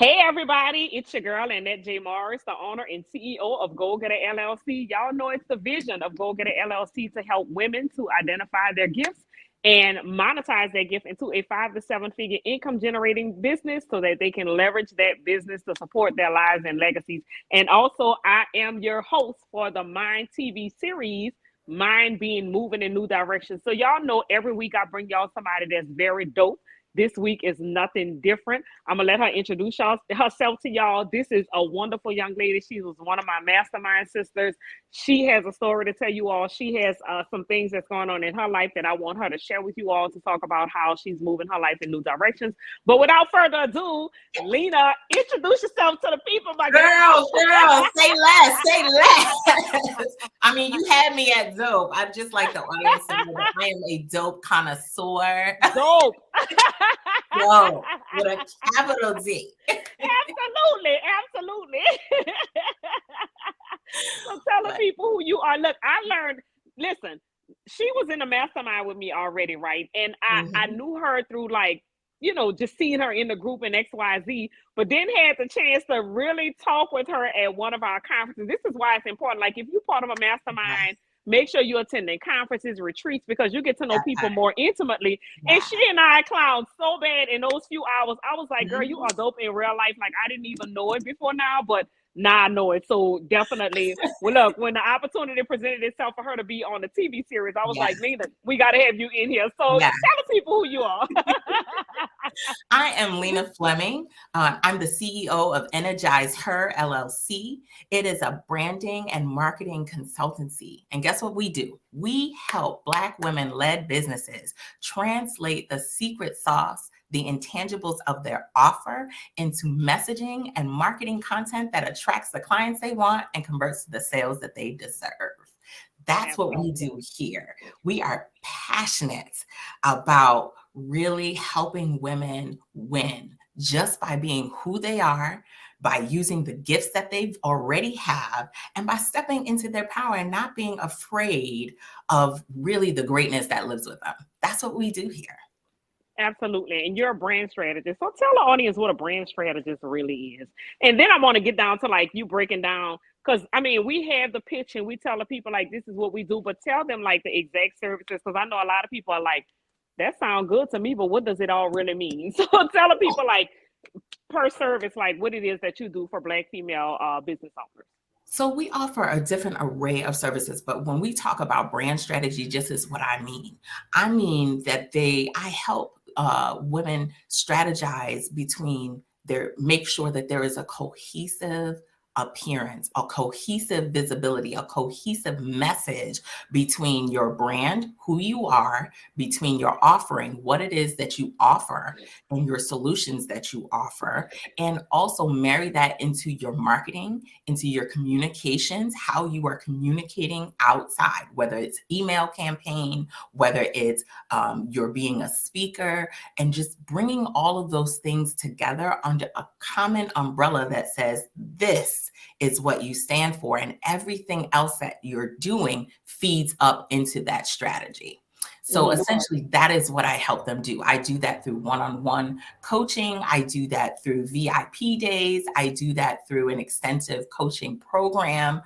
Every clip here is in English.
Hey everybody, it's your girl Annette J. Morris, the owner and CEO of Go Getter LLC. Y'all know it's the vision of Go Getter LLC to help women to identify their gifts and monetize their gift into a 5 to 7 figure income generating business so that they can leverage that business to support their lives and legacies. And also, I am your host for the Mind TV series. Mind being moving in new directions. So y'all know every week I bring y'all somebody that's very dope. This week is nothing different. I'm gonna let her introduce herself to y'all. This is a wonderful young lady. She was one of my mastermind sisters. She has a story to tell you all. She has some things that's going on in her life that I want her to share with you all to talk about how she's moving her life in new directions. But without further ado, Lena, introduce yourself to the people, my girl. Say less. I mean, you had me at dope. I just like the audience to know that I am a dope connoisseur. Dope. Yo, with a capital D. Absolutely. So tell the people who you are. Look, I learned, listen, she was in a mastermind with me already, right? And I knew her through just seeing her in the group in XYZ, but then had the chance to really talk with her at one of our conferences. This is why it's important. Like if you're part of a mastermind, make sure you're attending conferences, retreats, because you get to know people more intimately. And she and I clowned so bad in those few hours. I was like, girl, you are dope in real life. Like I didn't even know it before now, but now I know it. So definitely, well, look, when the opportunity presented itself for her to be on the TV series, I was like, Lena, we got to have you in here. So tell the people who you are. I am Lena Fleming. I'm the CEO of Energize Her LLC. It is a branding and marketing consultancy. And guess what we do? We help Black women-led businesses translate the secret sauce, the intangibles of their offer, into messaging and marketing content that attracts the clients they want and converts to the sales that they deserve. That's what we do here. We are passionate about really helping women win just by being who they are, by using the gifts that they already have, and by stepping into their power and not being afraid of really the greatness that lives with them. That's what we do here. Absolutely. And you're a brand strategist. So tell the audience what a brand strategist really is. And then I want to get down to like you breaking down, because I mean, we have the pitch and we tell the people like this is what we do, but tell them like the exact services, because I know a lot of people are like, that sounds good to me, but what does it all really mean? So tell the people like per service, like what it is that you do for Black female business owners. So we offer a different array of services, but when we talk about brand strategy, just is what I mean. I mean that I help women strategize between make sure that there is a cohesive appearance, a cohesive visibility, a cohesive message between your brand, who you are, between your offering, what it is that you offer, and your solutions that you offer, and also marry that into your marketing, into your communications, how you are communicating outside, whether it's email campaign, whether it's you're being a speaker, and just bringing all of those things together under a common umbrella that says, this is what you stand for, and everything else that you're doing feeds up into that strategy. So essentially, that is what I help them do. I do that through one-on-one coaching. I do that through VIP days. I do that through an extensive coaching program.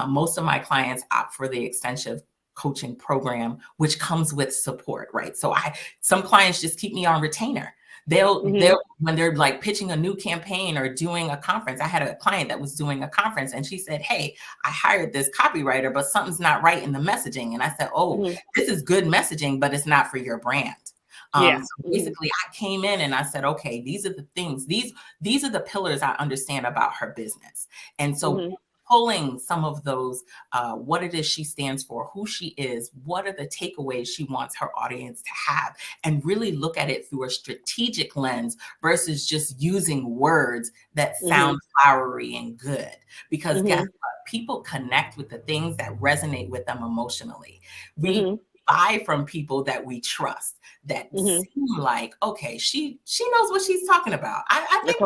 Most of my clients opt for the extensive coaching program, which comes with support, right? So some clients just keep me on retainer. They'll when they're like pitching a new campaign or doing a conference. I had a client that was doing a conference and she said, hey, I hired this copywriter, but something's not right in the messaging. And I said, this is good messaging, but it's not for your brand. So basically I came in and I said, okay, these are the things, these are the pillars I understand about her business. And so pulling some of those, what it is she stands for, who she is, what are the takeaways she wants her audience to have, and really look at it through a strategic lens versus just using words that sound flowery and good. Because guess what? People connect with the things that resonate with them emotionally. We buy from people that we trust, that seem like, okay, she knows what she's talking about. I think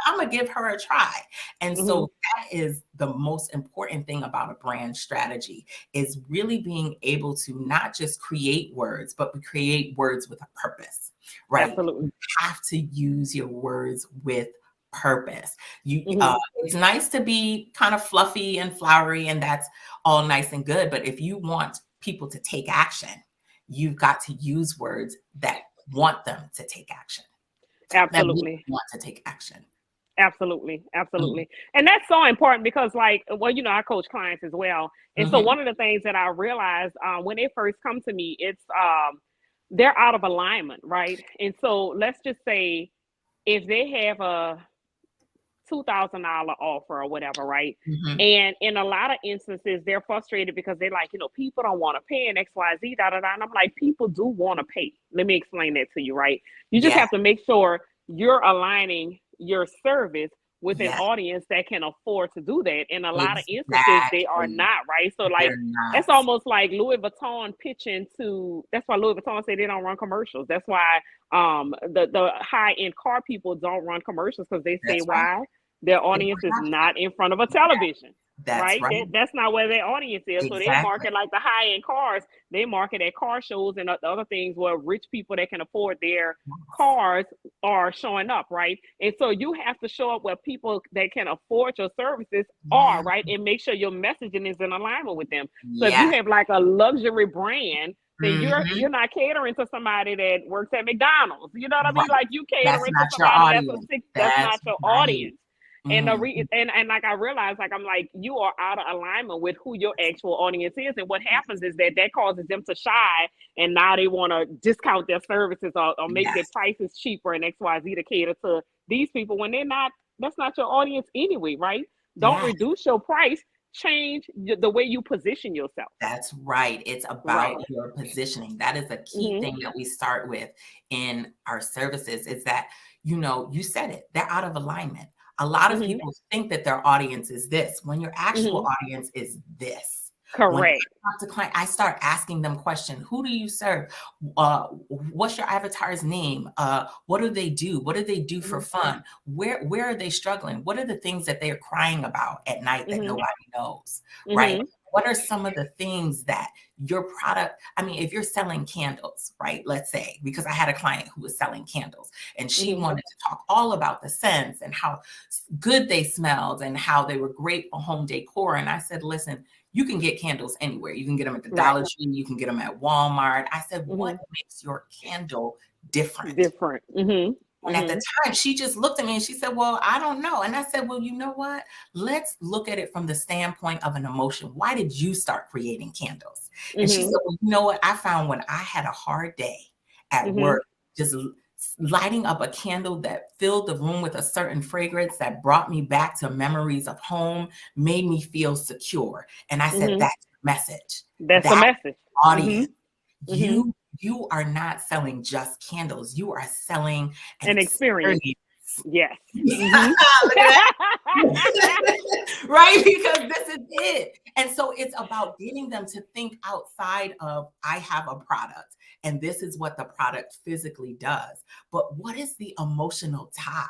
I'm gonna give her a try. And so that is the most important thing about a brand strategy, is really being able to not just create words, but create words with a purpose, right? Absolutely. You have to use your words with purpose. Mhm. It's nice to be kind of fluffy and flowery, and that's all nice and good. But if you want people to take action, you've got to use words that want them to take action, that make Absolutely. them want to take action. Absolutely, Mhm. absolutely. And that's so important because, like, well, I coach clients as well. And so Mhm. one of the things that I realized when they first come to me, it's they're out of alignment, right? And so let's just say if they have a $2,000 offer or whatever, right? Mhm. And in a lot of instances, they're frustrated because they're like, people don't want to pay and XYZ, da da da. And I'm like, people do want to pay. Let me explain that to you, right? You just Yeah. have to make sure you're aligning your service with an Yeah. audience that can afford to do that. In a lot of instances, they are Exactly. not, right? So, like, They're not. that's almost like Louis Vuitton pitching to. That's why Louis Vuitton say they don't run commercials. That's why the high end car people don't run commercials because they say That's right. why their They audience don't is have not in front of a to. Yeah. television, That's right? right. That's not where their audience is. So they Exactly. market like the high end cars. They market at car shows and the other things where rich people that can afford their Yes. cars are showing up, right? And so you have to show up where people that can afford your services Yeah. are, right? And make sure your messaging is in alignment with them. So if you Yeah. have like a luxury brand, then you're Mhm. not catering to somebody that works at McDonald's. You know what I mean? Right. Like you That's catering to not your somebody audience. that's That's not your right. audience. And Mhm. and like I realized, like I'm like, you are out of alignment with who your actual audience is. And what happens is that causes them to shy and now they want to discount their services or make their Yes. prices cheaper and XYZ to cater to these people when they're not, that's not your audience anyway, right? Don't Yes. reduce your price, change the way you position yourself. That's right. It's Right. about your positioning. That is a key Mm-hmm. thing that we start with in our services is that, you said it, they're out of alignment. A lot of Mm-hmm. people think that their audience is this when your actual Mm-hmm. audience is this. When Correct. I talk to client, I start asking them questions. Who do you serve? What's your avatar's name? What do they do? What do they do for Mm-hmm. fun? Where are they struggling? What are the things that they're crying about at night that Mm-hmm. nobody knows? Right? Mm-hmm. What are some of the things that your product, I mean, if you're selling candles, right? Let's say, because I had a client who was selling candles and she Mm-hmm. wanted to talk all about the scents and how good they smelled and how they were great for home decor. And I said, listen, you can get candles anywhere. You can get them at the Right. Dollar Tree, you can get them at Walmart. I said, what Mm-hmm. makes your candle different? Different. Mm-hmm. And at the Mm-hmm. time, she just looked at me and she said, well, I don't know. And I said, well, you know what? Let's look at it from the standpoint of an emotion. Why did you start creating candles? And she Mm-hmm. said, well, you know what? I found when I had a hard day at Mm-hmm. work, just lighting up a candle that filled the room with a certain fragrance that brought me back to memories of home made me feel secure. And I said, Mm-hmm. that's the message. That's the That message. Mm-hmm. audience. Mm-hmm. You are not selling just candles. You are selling an An experience. experience. Yes. Mm-hmm. Look at that. Right? Because this is it. And so it's about getting them to think outside of, I have a product and this is what the product physically does. But what is the emotional tie?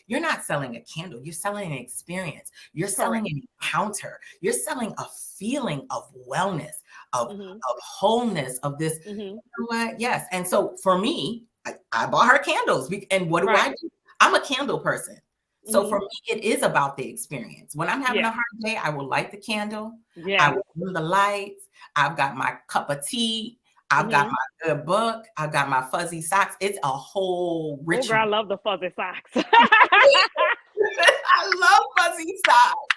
You're not selling a candle, you're selling an experience, you're Correct. selling an encounter, you're selling a feeling of wellness, Mm-hmm. of wholeness, of this. Mm-hmm. You know what? Yes. And so for me, I bought her candles. And what do Right. I do? I'm a candle person. So Mm-hmm. for me, it is about the experience. When I'm having Yeah. a hard day, I will light the candle. I Yes. will dim the lights. I've got my cup of tea. I've got Mm-hmm. my good book. I've got my fuzzy socks. It's a whole Oh, girl, I ritual. love the fuzzy socks. I love fuzzy socks.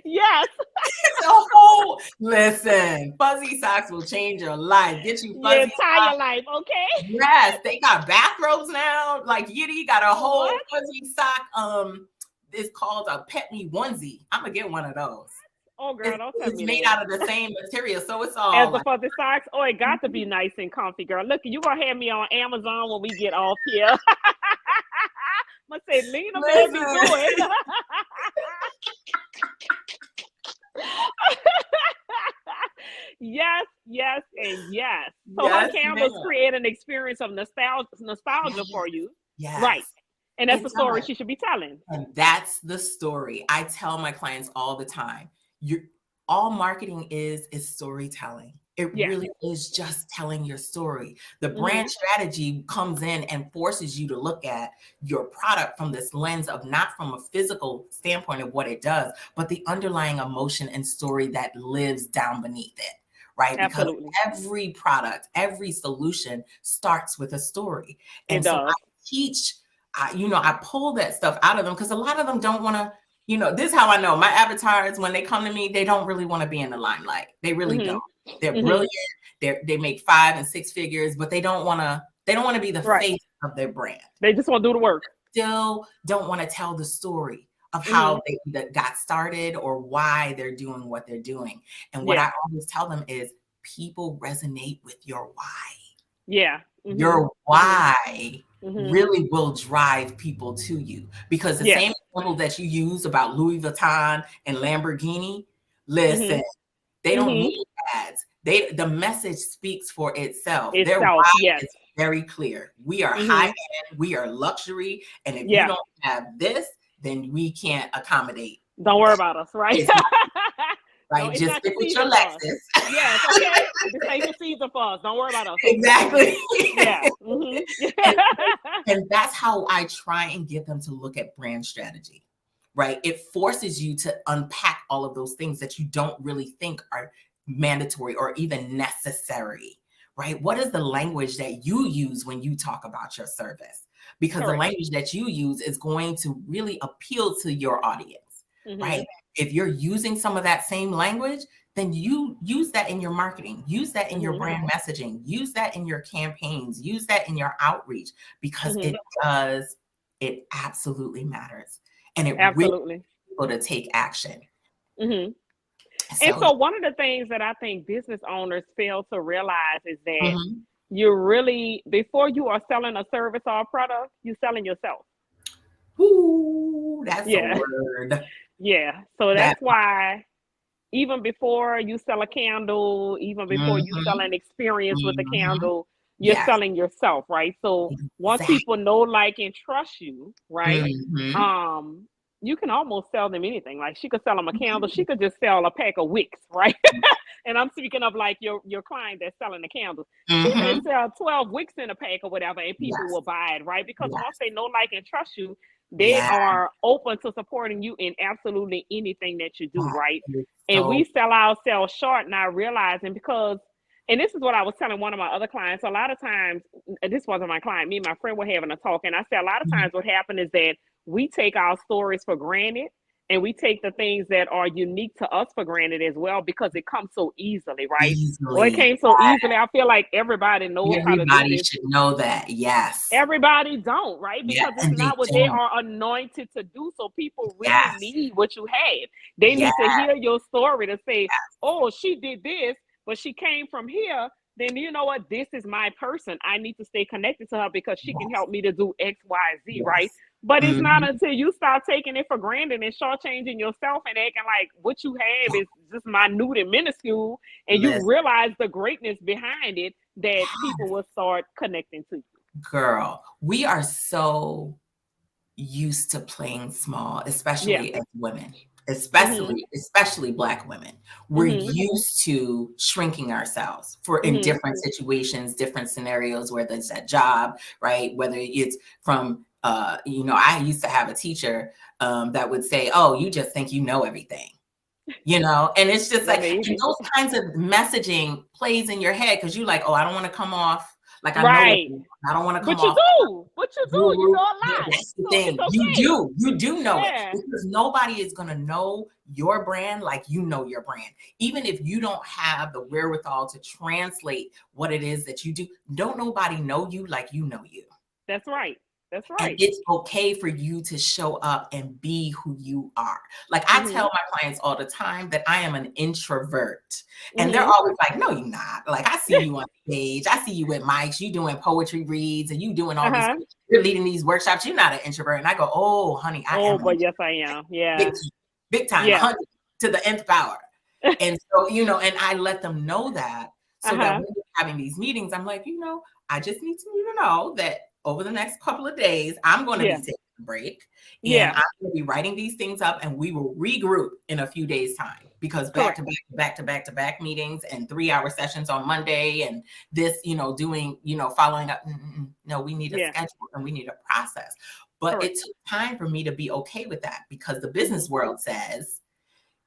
Yes. It's a whole listen. Fuzzy socks will change your life. Get you Your fuzzy entire socks. life. Okay. Yes, they got bathrobes now. Like Yiddy got a whole What? fuzzy sock. It's called a Pet Me onesie. I'm gonna get one of those. Oh, girl, don't tell It's me made that. out of the same material, so it's As all the like. fuzzy socks. Oh, it got to be nice and comfy, girl. Look, you gonna have me on Amazon when we get off here. I'm gonna say, Lena made me do Listen. it. Yes, yes, and yes. So her Yes, candles ma'am. create an experience of nostalgia Yes, for you, right? yes, And that's it the story does. she should be telling. And that's the story. I tell my clients all the time. You all marketing is storytelling. It Yeah. really is just telling your story. The Mm-hmm. brand strategy comes in and forces you to look at your product from this lens of not from a physical standpoint of what it does, but the underlying emotion and story that lives down beneath it, right? Because Absolutely. every product, every solution starts with a story. It And so I does. teach, I pull that stuff out of them because a lot of them don't want to, this is how I know my avatars, when they come to me, they don't really want to be in the limelight. They really Mm-hmm. don't. They're Mm-hmm. brilliant. They make 5 and 6 figures, but they don't want to be the Right. face of their brand. They just want to do the work. Still don't want to tell the story of Mm-hmm. how they got started or why they're doing what they're doing. And what I always tell them is people resonate with your why. Yeah. Mm-hmm. Your why Mm-hmm. really will drive people to you, because the same example that you use about Louis Vuitton and Lamborghini, listen, they don't need ads. The message speaks for itself. Their why is very clear. We are high end, we are luxury, and if you don't have this, then we can't accommodate. Don't worry about us, right? Right, no, just stick with your Lexus. Yeah, it's okay. This ain't the season for us. Don't worry about us. Exactly. Yeah. Mm-hmm. and that's how I try and get them to look at brand strategy, right? It forces you to unpack all of those things that you don't really think are mandatory or even necessary, right? What is the language that you use when you talk about your service? Because the language that you use is going to really appeal to your audience, right? If you're using some of that same language, then you use that in your marketing, use that in your brand messaging, use that in your campaigns, use that in your outreach, because it absolutely matters. And it really gets people to take action. And so one of the things that I think business owners fail to realize is that you really, before you are selling a service or a product, you're selling yourself. Ooh, that's a word. Yeah. So that's why even before you sell a candle, even before you sell an experience with a candle, you're selling yourself, right? So once people know, like, and trust you, right? You can almost sell them anything. Like, she could sell them a candle. She could just sell a pack of wicks, right? And I'm speaking of like your client that's selling the candles. She may sell 12 wicks in a pack or whatever, and people will buy it, right? Because once they know, like, and trust you, they are open to supporting you in absolutely anything that you do, right? And we sell ourselves short, not realizing, because, and this is what I was telling one of my other clients, a lot of times, this wasn't my client, me and my friend were having a talk, and I said a lot of times what happened is that we take our stories for granted, and we take the things that are unique to us for granted as well, because it comes so easily, right? Well, it came so easily. I feel like everybody knows how to do this. Everybody should know that, yes. Everybody don't, right? Because it's not what they are anointed to do. So people really need what you have. They need to hear your story to say, oh, she did this, but she came from here. Then you know what? This is my person. I need to stay connected to her because she can help me to do X, Y, Z, right? But it's not until you start taking it for granted and shortchanging yourself and acting like what you have is just minute and minuscule, and you realize the greatness behind it, that people will start connecting to you. Girl, we are so used to playing small, especially as women. Especially Black women. We're used to shrinking ourselves in different situations, different scenarios, whether it's a job, right? Whether it's from, I used to have a teacher that would say, oh, you just think you know everything, and it's just like, and those kinds of messaging plays in your head because you're like, oh, I don't want to come off like I know. I don't want to come off. But you do. You know a lot. That's the thing. Okay. You do know it, because nobody is going to know your brand like you know your brand. Even if you don't have the wherewithal to translate what it is that you do, don't nobody know you like you know you. That's right. That's right. And it's okay for you to show up and be who you are. Like I tell my clients all the time that I am an introvert. And they're always like, no, you're not. Like I see you on stage. I see you at mics. You doing poetry reads and you doing all this. You're leading these workshops. You're not an introvert. And I go, oh, honey, I am. But yes, I am. Yeah. Big time. 100 to the nth power. And so, and I let them know that. So that when we're having these meetings, I'm like, I just need you to know that over the next couple of days, I'm going to be taking break. And Yeah. I'm going to be writing these things up, and we will regroup in a few days' time, because back to back meetings and 3-hour sessions on Monday, and this, doing, following up. No, we need a schedule and we need a process. But it took time for me to be okay with that, because the business world says,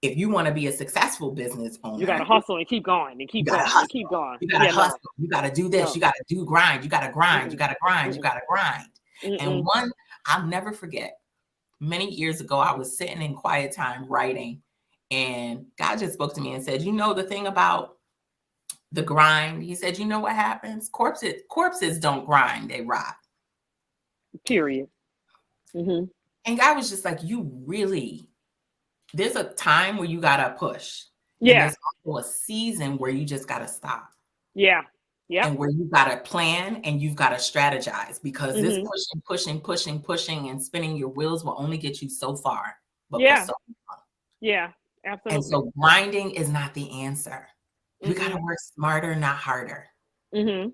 if you want to be a successful business owner, you got to hustle and keep going and keep going and keep going. You got to hustle. You got to do this. You got to do grind. You got to grind. You got to grind. You got to grind. And one, I'll never forget, many years ago, I was sitting in quiet time writing, and God just spoke to me and said, the thing about the grind, he said, you know what happens? Corpses don't grind, they rot. Period. Mm-hmm. And God was just like, there's a time where you gotta push. Yeah. And there's also a season where you just gotta stop. Yeah. Yeah. And where you gotta plan and you've gotta strategize, because this pushing and spinning your wheels will only get you so far. Yeah, absolutely. And so grinding is not the answer. You gotta work smarter, not harder. And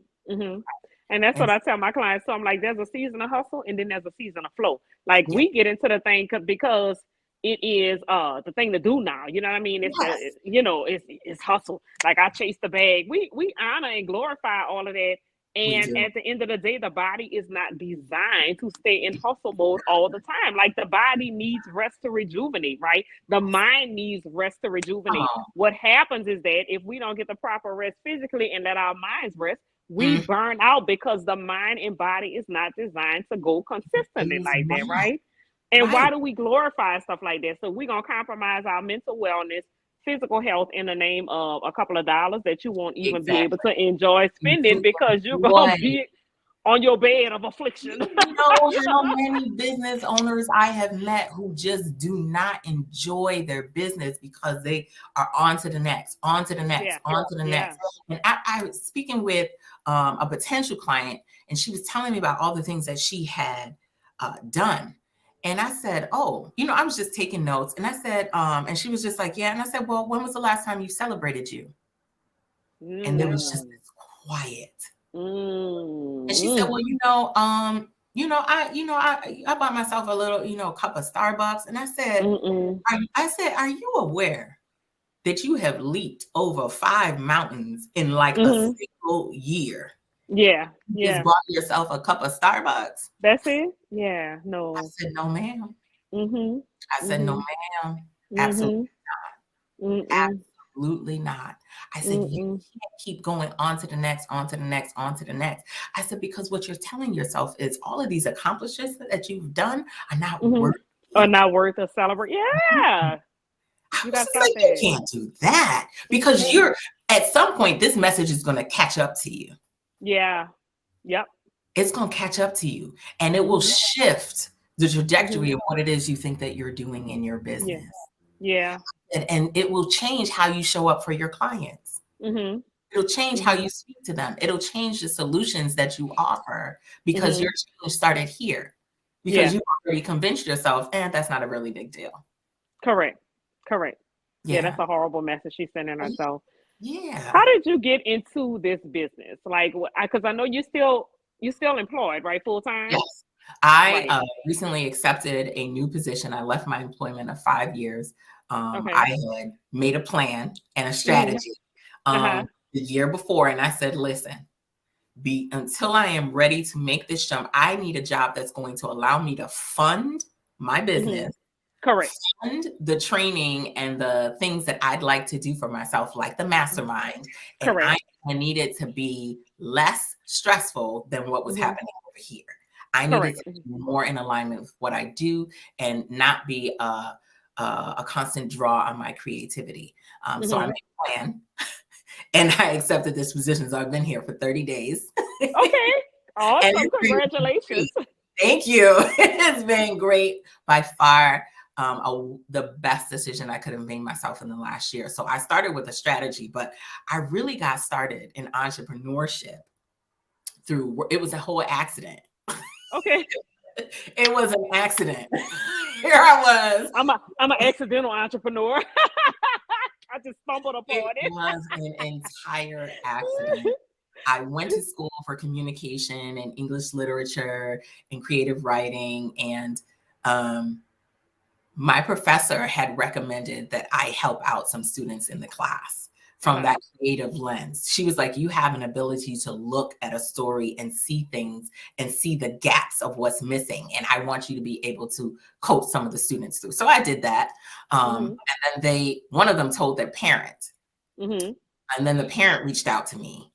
that's what I tell my clients. So I'm like, there's a season of hustle, and then there's a season of flow. Like we get into the thing because it is the thing to do now. You know what I mean? It's hustle. Like I chase the bag. We honor and glorify all of that. And at the end of the day, the body is not designed to stay in hustle mode all the time. Like the body needs rest to rejuvenate, right? The mind needs rest to rejuvenate. What happens is that if we don't get the proper rest physically and let our minds rest, we burn out, because the mind and body is not designed to go consistently like that, right? And why do we glorify stuff like that? So we're going to compromise our mental wellness, physical health in the name of a couple of dollars that you won't even be able to enjoy spending, because you're going to be on your bed of affliction. You know how many business owners I have met who just do not enjoy their business because they are on to the next. next. And I was speaking with a potential client, and she was telling me about all the things that she had done. And I said, oh, I was just taking notes. And I said, and she was just like, yeah. And I said, well, when was the last time you celebrated you? And there was just this quiet. And she said, well, I bought myself a little, cup of Starbucks. And I said, are you aware that you have leaped over 5 mountains in like a single year? Yeah. You just bought yourself a cup of Starbucks. That's it? Yeah. No. I said, no, ma'am. I said, no, ma'am. Absolutely not. Absolutely not. I said, you can't keep going on to the next. I said, because what you're telling yourself is all of these accomplishments that you've done are not worth a celebration. Yeah. You can't do that, because you're at some point, this message is going to catch up to you. Yeah. Yep. It's going to catch up to you, and it will shift the trajectory of what it is you think that you're doing in your business. Yeah. And it will change how you show up for your clients. It'll change how you speak to them. It'll change the solutions that you offer, because your change started here, because you already convinced yourself, and that's not a really big deal. Correct. Yeah, that's a horrible message she's sending herself. Yeah. How did you get into this business? Like, because I know you're still employed, right? Full time? Yes. I recently accepted a new position. I left my employment of 5 years. I had made a plan and a strategy the year before. And I said, listen, until I am ready to make this jump, I need a job that's going to allow me to fund my business. Correct. Fund the training and the things that I'd like to do for myself, like the mastermind. And Correct. I needed to be less stressful than what was happening over here. I needed to be more in alignment with what I do and not be a constant draw on my creativity. So I made a plan, and I accepted this position. So I've been here for 30 days. Okay. Awesome. Congratulations. Thank you. It's been great by far. The best decision I could have made myself in the last year. So I started with a strategy, but I really got started in entrepreneurship it was a whole accident. Okay. It was an accident. Here I was. I'm an accidental entrepreneur. I just stumbled upon it. It was an entire accident. I went to school for communication and English literature and creative writing. And my professor had recommended that I help out some students in the class from that creative lens. She was like, you have an ability to look at a story and see things and see the gaps of what's missing. And I want you to be able to coach some of the students through. So I did that. And then one of them told their parent. And then the parent reached out to me.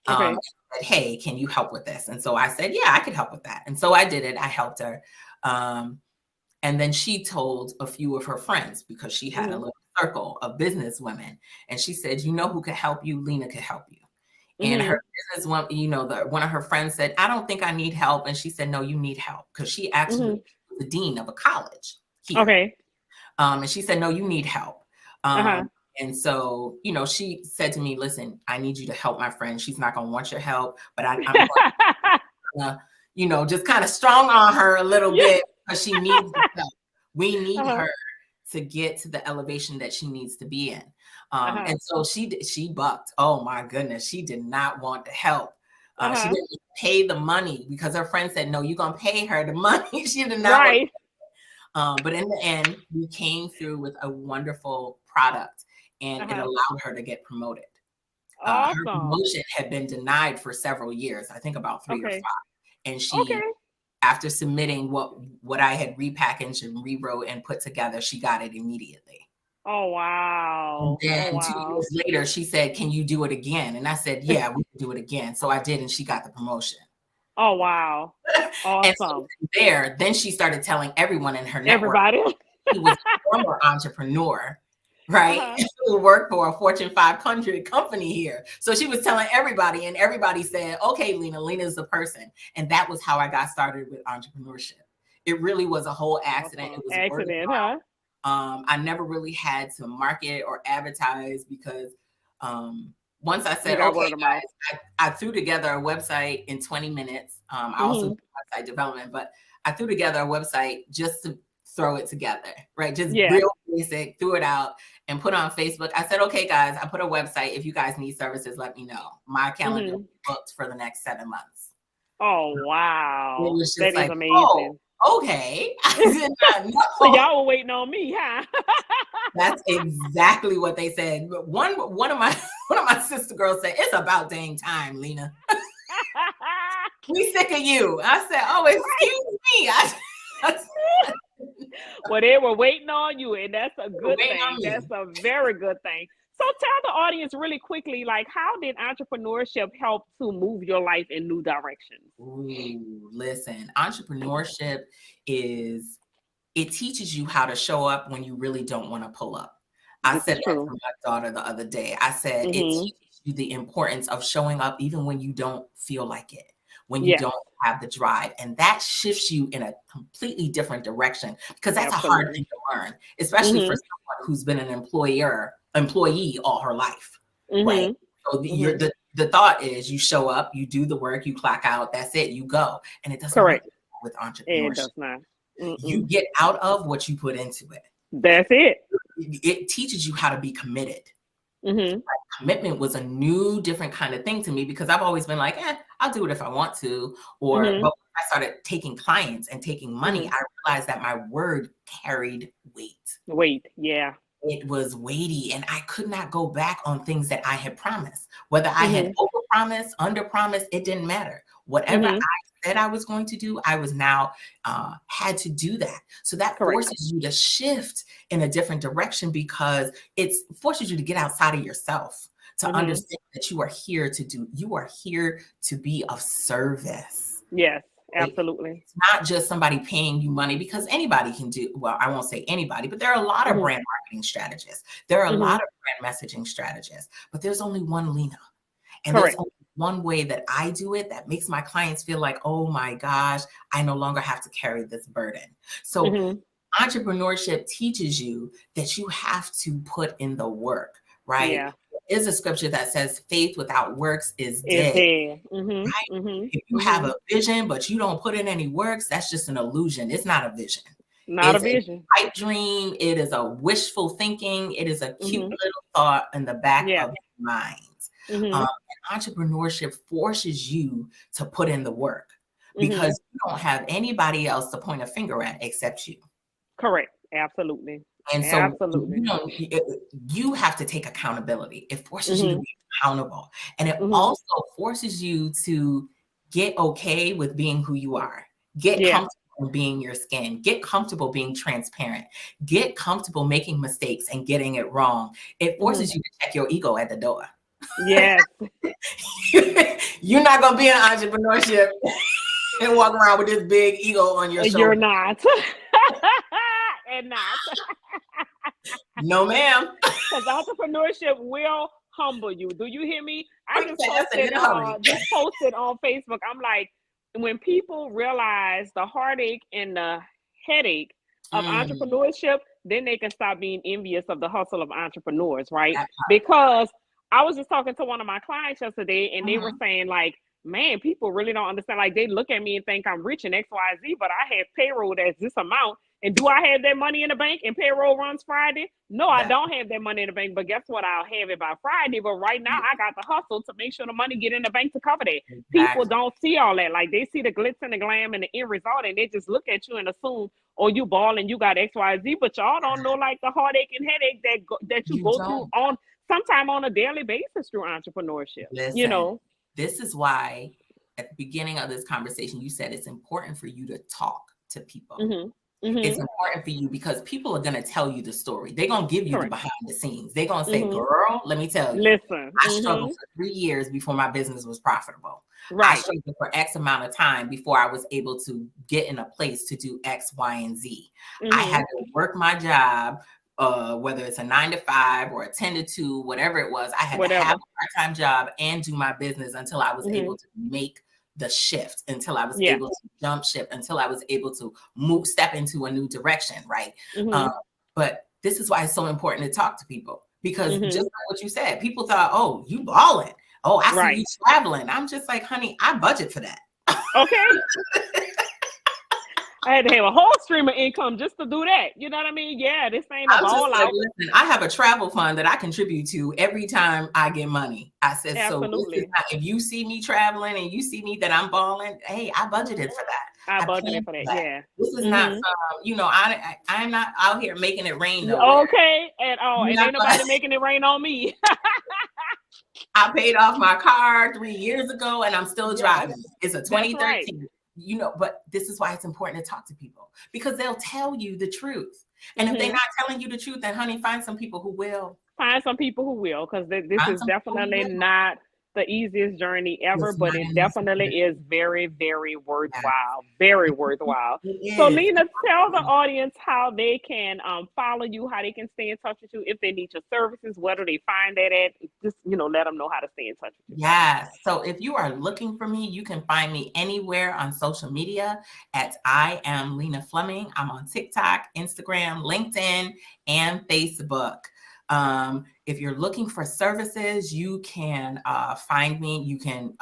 And said, hey, can you help with this? And so I said, yeah, I could help with that. And so I did it. I helped her. And then she told a few of her friends, because she had a little circle of business women. And she said, you know who could help you? Lena could help you. And her business one, one of her friends said, I don't think I need help. And she said, no, you need help. Because she actually was the dean of a college here. And she said, no, you need help. And so, she said to me, listen, I need you to help my friend. She's not going to want your help, but I'm going to, just kind of strong on her a little bit, because she needs the help. We need her to get to the elevation that she needs to be in. And so she bucked. Oh my goodness. She did not want the help. She didn't pay the money, because her friend said, no, you're going to pay her the money. She did not. Right. But in the end, we came through with a wonderful product, and it allowed her to get promoted. Awesome. Her promotion had been denied for several years, I think about 3 or 5. And she, after submitting what I had repackaged and rewrote and put together, she got it immediately. Oh, wow. And then 2 years later, she said, can you do it again? And I said, yeah, we can do it again. So I did, and she got the promotion. Oh, wow. Awesome. And so then she started telling everyone in her network. Everybody. She was a former entrepreneur, right? Who worked for a Fortune 500 company here. So she was telling everybody, and everybody said, okay, Lena's the person. And that was how I got started with entrepreneurship. It really was a whole accident. It was accident, huh? I never really had to market or advertise, because once I said, okay, guys, I threw together a website in 20 minutes. I also do website development, but I threw together a website just to throw it together, right? Just real basic, threw it out and put on Facebook. I said, okay, guys, I put a website. If you guys need services, let me know. My calendar booked for the next 7 months. Oh, wow. It was just that like, is amazing. Oh, okay. I did not know. So y'all were waiting on me, huh? That's exactly what they said. But one of my sister girls said, it's about dang time, Lena. We sick of you. I said, oh, excuse me. Well, they were waiting on you, and that's a good thing. That's a very good thing. So tell the audience really quickly, like, how did entrepreneurship help to move your life in new directions? Ooh, listen, entrepreneurship it teaches you how to show up when you really don't want to pull up. I said that to my daughter the other day. I said, it teaches you the importance of showing up even when you don't feel like it, when you don't have the drive. And that shifts you in a completely different direction, because that's a hard thing to learn, especially for someone who's been an employee all her life, right? So the thought is, you show up, you do the work, you clock out, that's it, you go. And it doesn't work with entrepreneurship. It does not. You get out of what you put into it. That's it. It teaches you how to be committed. Like, commitment was a new, different kind of thing to me, because I've always been like, I'll do it if I want to. But when I started taking clients and taking money, I realized that my word carried weight. It was weighty, and I could not go back on things that I had promised. Whether I had overpromised, underpromised, it didn't matter. Whatever I said I was going to do, I was now had to do that. So that forces you to shift in a different direction, because it forces you to get outside of yourself, to understand that you are here to be of service. Yes. Absolutely. It's not just somebody paying you money, because anybody can do, well, I won't say anybody, but there are a lot of brand marketing strategists. There are a lot of brand messaging strategists, but there's only one Lena. And there's only one way that I do it that makes my clients feel like, oh my gosh, I no longer have to carry this burden. So entrepreneurship teaches you that you have to put in the work, right? Yeah. There is a scripture that says faith without works is dead. Right? If you have a vision, but you don't put in any works, that's just an illusion. It's not a vision. Not a vision. A pipe dream. It is a wishful thinking. It is a cute little thought in the back of your mind. And entrepreneurship forces you to put in the work because Mm-hmm. you don't have anybody else to point a finger at except you. Correct. Absolutely. And so Absolutely. you have to take accountability. It forces you to Mm-hmm. be accountable. And it Mm-hmm. also forces you to get okay with being who you are. Get Yeah. comfortable in being your skin. Get comfortable being transparent. Get comfortable making mistakes and getting it wrong. It forces you to check your ego at the door. Yes. You're not going to be in entrepreneurship and walk around with this big ego on your shoulder. You're not. And not. No, ma'am. Because entrepreneurship will humble you. Do you hear me? I just Just posted on Facebook. I'm like, when people realize the heartache and the headache of entrepreneurship, then they can stop being envious of the hustle of entrepreneurs, right? Because I was just talking to one of my clients yesterday, and they were saying, like, man, people really don't understand. Like, they look at me and think I'm rich in XYZ, but I have payroll that's this amount. And do I have that money in the bank and payroll runs Friday? No, I don't have that money in the bank, but guess what? I'll have it by Friday. But right now I got the hustle to make sure the money get in the bank to cover that. People don't see all that. Like, they see the glitz and the glam and the end result, and they just look at you and assume, oh, you ball and you got XYZ, but y'all don't know like the heartache and headache that you go through on sometime on a daily basis through entrepreneurship. Listen, this is why at the beginning of this conversation, you said it's important for you to talk to people. It's important for you because people are going to tell you the story. They're going to give you the behind the scenes. They're going to say, girl, let me tell you. Listen, I struggled for 3 years before my business was profitable. Right. I struggled for X amount of time before I was able to get in a place to do X, Y, and Z. I had to work my job, whether it's a 9 to 5 or a 10 to 2, whatever it was. I had to have a part-time job and do my business until I was able to make the shift, until I was able to jump ship, until I was able to step into a new direction, right? But this is why it's so important to talk to people, because just like what you said, people thought, oh, you balling. Oh, I see you traveling. I'm just like, honey, I budget for that. Okay. I had to have a whole stream of income just to do that. You know what I mean? Yeah, this ain't a ball out. Listen, I have a travel fund that I contribute to every time I get money. I said, absolutely. So if you see me traveling and you see me that I'm balling, hey, I budgeted for that. I budgeted for that. Yeah. This is not some, I'm not out here making it rain nowhere. Okay, at all. And ain't nobody making it rain on me. I paid off my car 3 years ago and I'm still driving. It's a 2013. But this is why it's important to talk to people, because they'll tell you the truth. And if they're not telling you the truth, then honey, find some people who will. Find some people who will, because this is definitely not the easiest journey ever, but it definitely is very, very worthwhile. Very worthwhile. So Lena, tell the audience how they can follow you, how they can stay in touch with you, if they need your services, where do they find that at? Just, let them know how to stay in touch with you. Yes. So if you are looking for me, you can find me anywhere on social media at I am Lena Fleming. I'm on TikTok, Instagram, LinkedIn, and Facebook. If you're looking for services, you can find me, you can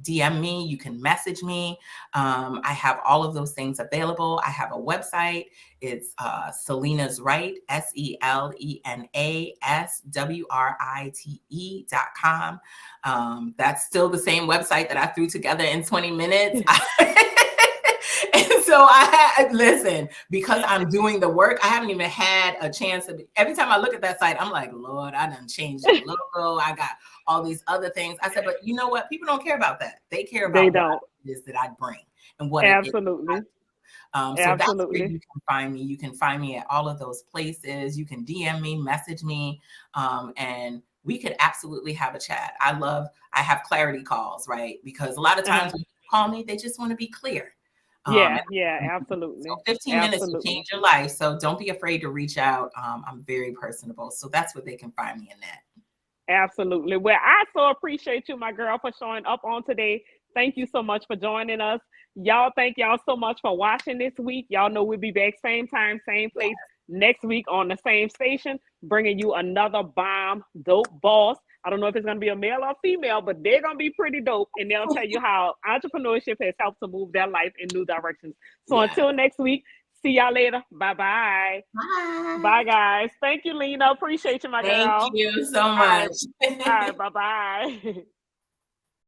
DM me, you can message me. I have all of those things available. I have a website. It's Selena's Right, SELENASWRITE.com. That's still the same website that I threw together in 20 minutes. And so listen, because I'm doing the work, I haven't even had a chance to every time I look at that site, I'm like, Lord, I done changed the logo. I got all these other things. I said, but you know what? People don't care about that. They care about what it is that I bring and what absolutely. It is. So that's where you can find me. You can find me at all of those places. You can DM me, message me, and we could absolutely have a chat. I have clarity calls, right? Because a lot of times when people call me, they just want to be clear. Absolutely. So 15 minutes will change your life. So don't be afraid to reach out. I'm very personable. So that's where they can find me in that. Absolutely. Well, I so appreciate you, my girl, for showing up on today. Thank you so much for joining us. Y'all, thank y'all so much for watching this week. Y'all know we'll be back same time, same place next week on the same station, bringing you another bomb, dope boss. I don't know if it's going to be a male or female, but they're going to be pretty dope. And they'll tell you how entrepreneurship has helped to move their life in new directions. So until next week, See y'all later. Bye-bye. Bye. Bye, guys. Thank you, Lena. Appreciate you, my Thank girl. you so All right. much. All right. Bye-bye.